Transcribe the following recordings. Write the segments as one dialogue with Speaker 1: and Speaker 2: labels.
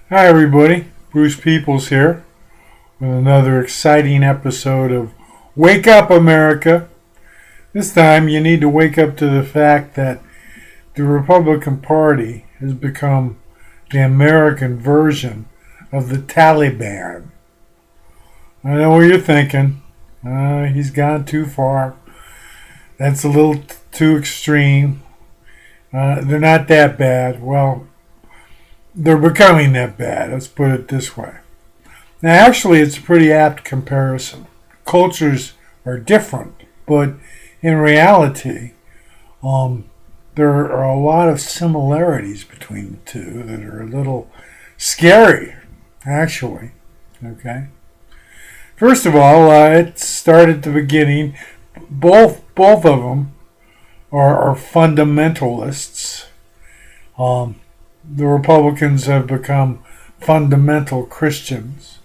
Speaker 1: Hi, everybody. Bruce Peoples here with another exciting episode of Wake Up America. This time, you need to wake up to the fact that the Republican Party has become the American version of the Taliban. I know what you're thinking. He's gone too far. That's a little too extreme. They're not that bad. Well, they're becoming that bad. Let's put it this way. Now, actually, it's a pretty apt comparison. Cultures are different, but in reality, there are a lot of similarities between the two that are a little scary, actually. Okay. First of all, it started at the beginning. Both of them are fundamentalists. The Republicans have become fundamental Christians.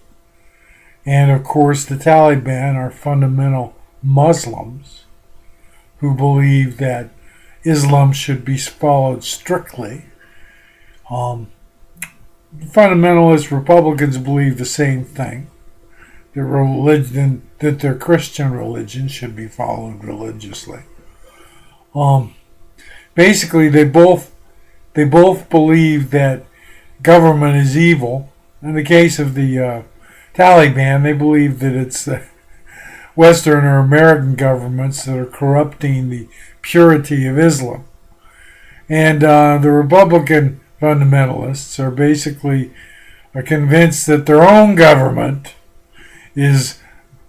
Speaker 1: And of course, the Taliban are fundamental Muslims who believe that Islam should be followed strictly. Fundamentalist Republicans believe the same thing. That their Christian religion should be followed religiously. Basically, they both believe that government is evil. In the case of the Taliban, they believe that it's the Western or American governments that are corrupting the purity of Islam. And the Republican fundamentalists are basically convinced that their own government is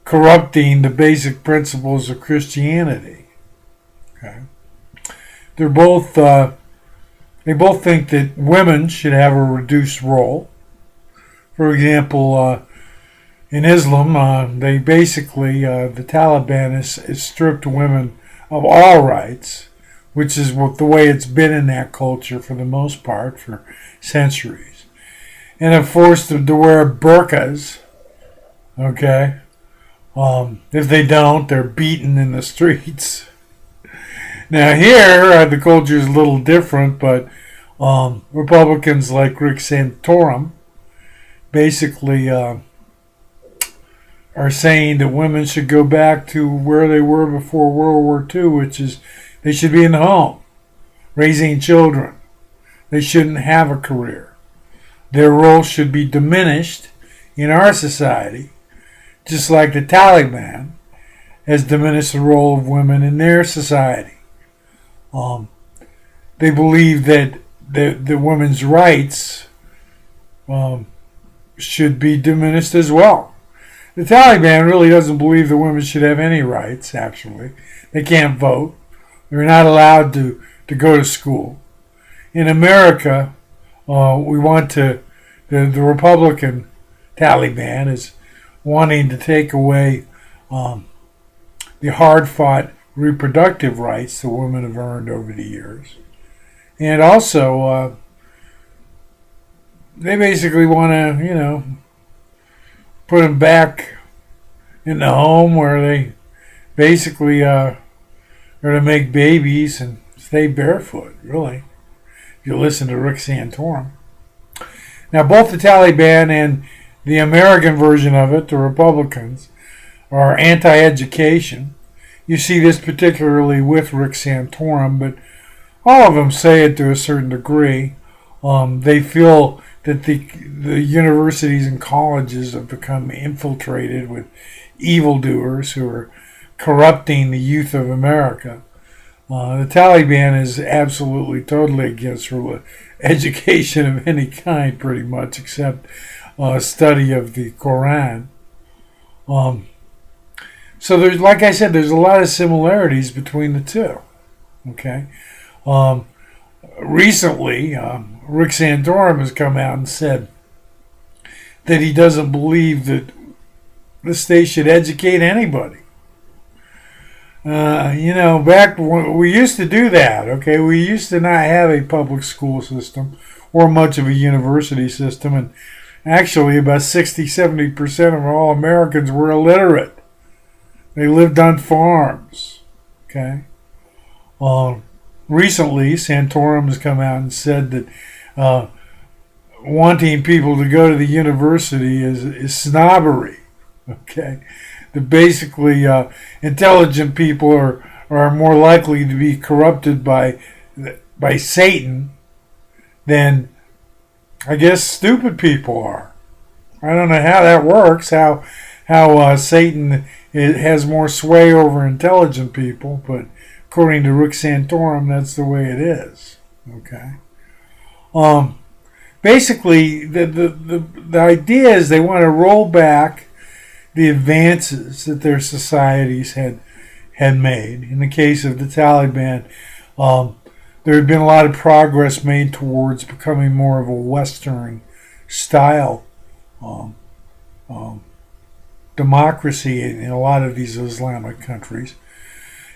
Speaker 1: corrupting the basic principles of Christianity. Okay. They both think that women should have a reduced role. For example, in Islam, they basically, the Taliban has stripped women of all rights, which is the way it's been in that culture for the most part for centuries. And have forced them to wear burqas. Okay. If they don't, they're beaten in the streets. Now here, the culture is a little different, but Republicans like Rick Santorum basically are saying that women should go back to where they were before World War II, which is they should be in the home, raising children. They shouldn't have a career. Their role should be diminished in our society, just like the Taliban has diminished the role of women in their society. They believe that the women's rights should be diminished as well. The Taliban really doesn't believe that women should have any rights, actually. They can't vote. They're not allowed to go to school. In America, the Republican Taliban is wanting to take away the hard-fought reproductive rights that women have earned over the years. And also, they basically want to, put them back in the home where they basically are to make babies and stay barefoot, really, if you listen to Rick Santorum. Now, both the Taliban and the American version of it, the Republicans, are anti-education. You see this particularly with Rick Santorum, but all of them say it to a certain degree. They feel that the universities and colleges have become infiltrated with evildoers who are corrupting the youth of America. The Taliban is absolutely, totally against education of any kind, pretty much, except study of the Quran. So there's, like I said, there's a lot of similarities between the two. Okay. Recently, Rick Santorum has come out and said that he doesn't believe that the state should educate anybody. Back when we used to do that, okay? We used to not have a public school system or much of a university system, and actually about 60-70% of all Americans were illiterate. They lived on farms, okay? Recently, Santorum has come out and said that wanting people to go to the university is snobbery. Okay, that basically intelligent people are more likely to be corrupted by Satan than I guess stupid people are. I don't know how that works. How Satan has more sway over intelligent people, but according to Rick Santorum, that's the way it is. Okay. Basically, the idea is they want to roll back the advances that their societies had made. In the case of the Taliban, there had been a lot of progress made towards becoming more of a Western style democracy in a lot of these Islamic countries.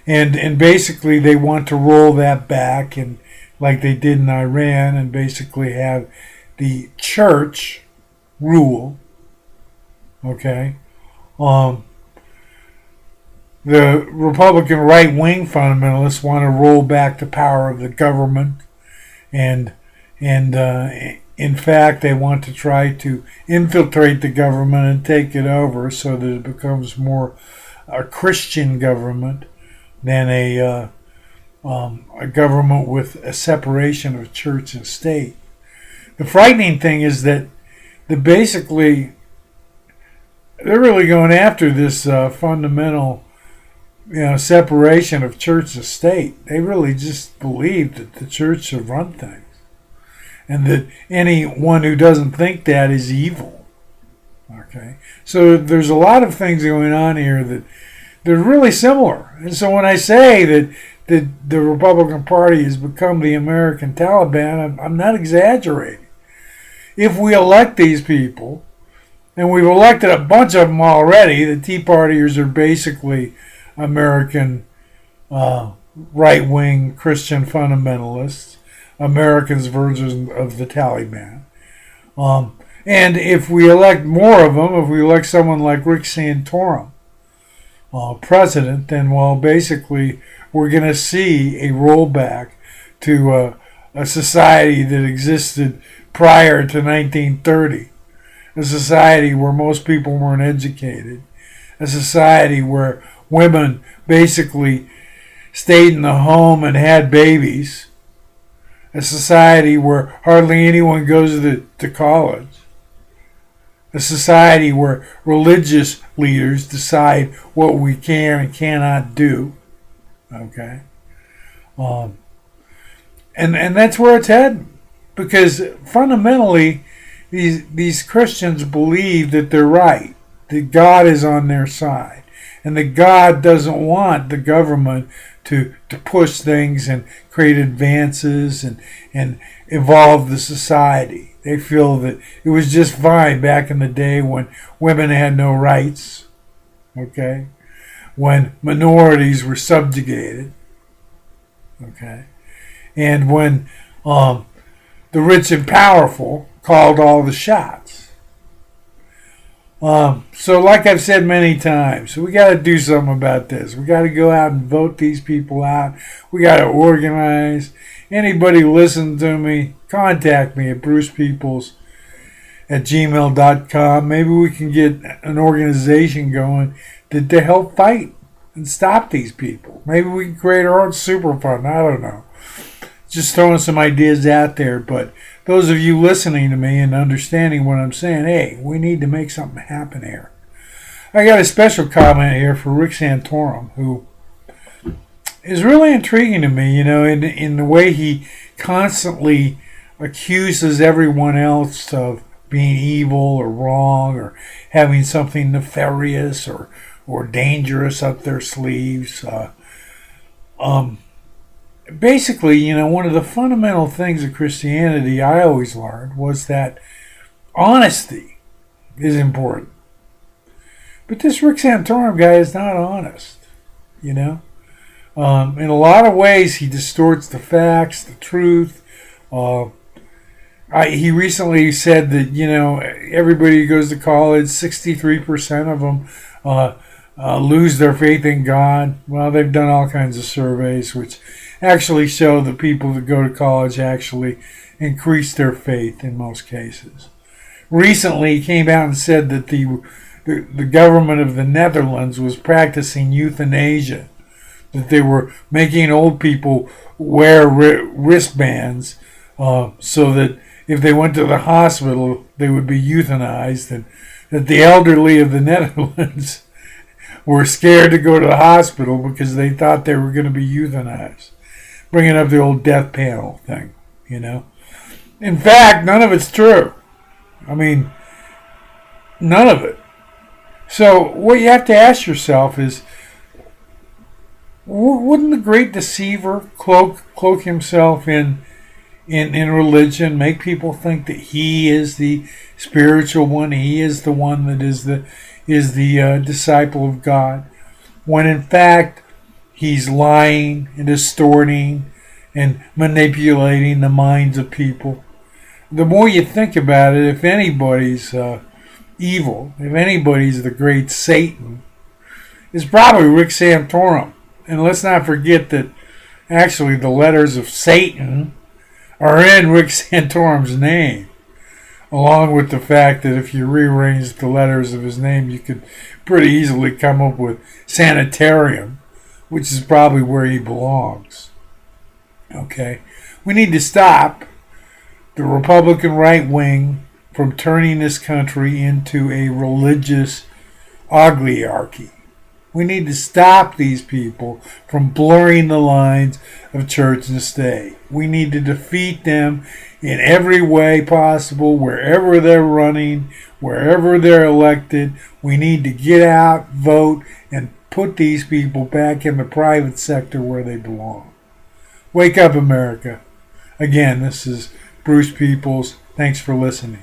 Speaker 1: And basically they want to roll that back, and like they did in Iran, and basically have the church rule. Okay. The Republican right-wing fundamentalists want to roll back the power of the government, and in fact they want to try to infiltrate the government and take it over so that it becomes more a Christian government than a government with a separation of church and state. The frightening thing is that basically they're really going after this fundamental, separation of church and state. They really just believe that the church should run things, and that anyone who doesn't think that is evil. Okay, so there's a lot of things going on here that they're really similar. And so when I say that the Republican Party has become the American Taliban, I'm not exaggerating. If we elect these people, and we've elected a bunch of them already, the Tea Partiers are basically American right-wing Christian fundamentalists, Americans' version of the Taliban. And if we elect more of them, if we elect someone like Rick Santorum, president, then, well, basically we're going to see a rollback to a society that existed prior to 1930. A society where most people weren't educated. A society where women basically stayed in the home and had babies. A society where hardly anyone goes to college. A society where religious leaders decide what we can and cannot do. Okay? And that's where it's heading. Because fundamentally, these Christians believe that they're right, that God is on their side, and that God doesn't want the government to push things and create advances and evolve the society. They feel that it was just fine back in the day when women had no rights, okay, when minorities were subjugated, okay, and when the rich and powerful called all the shots. So like I've said many times, we got to do something about this. We got to go out and vote these people out. We got to organize. Anybody listen to me, contact me at brucepeoples@gmail.com. Maybe we can get an organization going to help fight and stop these people. Maybe we can create our own super fund. I don't know. Just throwing some ideas out there, but those of you listening to me and understanding what I'm saying, hey, we need to make something happen here. I got a special comment here for Rick Santorum, who is really intriguing to me, in the way he constantly accuses everyone else of being evil or wrong or having something nefarious or dangerous up their sleeves. Basically, one of the fundamental things of Christianity I always learned was that honesty is important. But this Rick Santorum guy is not honest, In a lot of ways, he distorts the facts, the truth. He recently said that, everybody who goes to college, 63% of them lose their faith in God. Well, they've done all kinds of surveys which actually show that people that go to college actually increase their faith in most cases. Recently, he came out and said that the government of the Netherlands was practicing euthanasia, that they were making old people wear wristbands so that if they went to the hospital, they would be euthanized, and that the elderly of the Netherlands were scared to go to the hospital because they thought they were going to be euthanized. Bringing up the old death panel thing, you know. In fact, none of it's true. I mean, none of it. So what you have to ask yourself is, wouldn't the great deceiver cloak himself in religion, make people think that he is the spiritual one, he is the one that is the disciple of God, when in fact he's lying and distorting and manipulating the minds of people? The more you think about it, if anybody's evil, if anybody's the great Satan, it's probably Rick Santorum. And let's not forget that actually the letters of Satan are in Rick Santorum's name, along with the fact that if you rearrange the letters of his name, you could pretty easily come up with sanitarium, which is probably where he belongs. Okay? We need to stop the Republican right wing from turning this country into a religious oligarchy. We need to stop these people from blurring the lines of church and state. We need to defeat them in every way possible, wherever they're running, wherever they're elected. We need to get out, vote, and put these people back in the private sector where they belong. Wake up, America. Again, this is Bruce Peoples. Thanks for listening.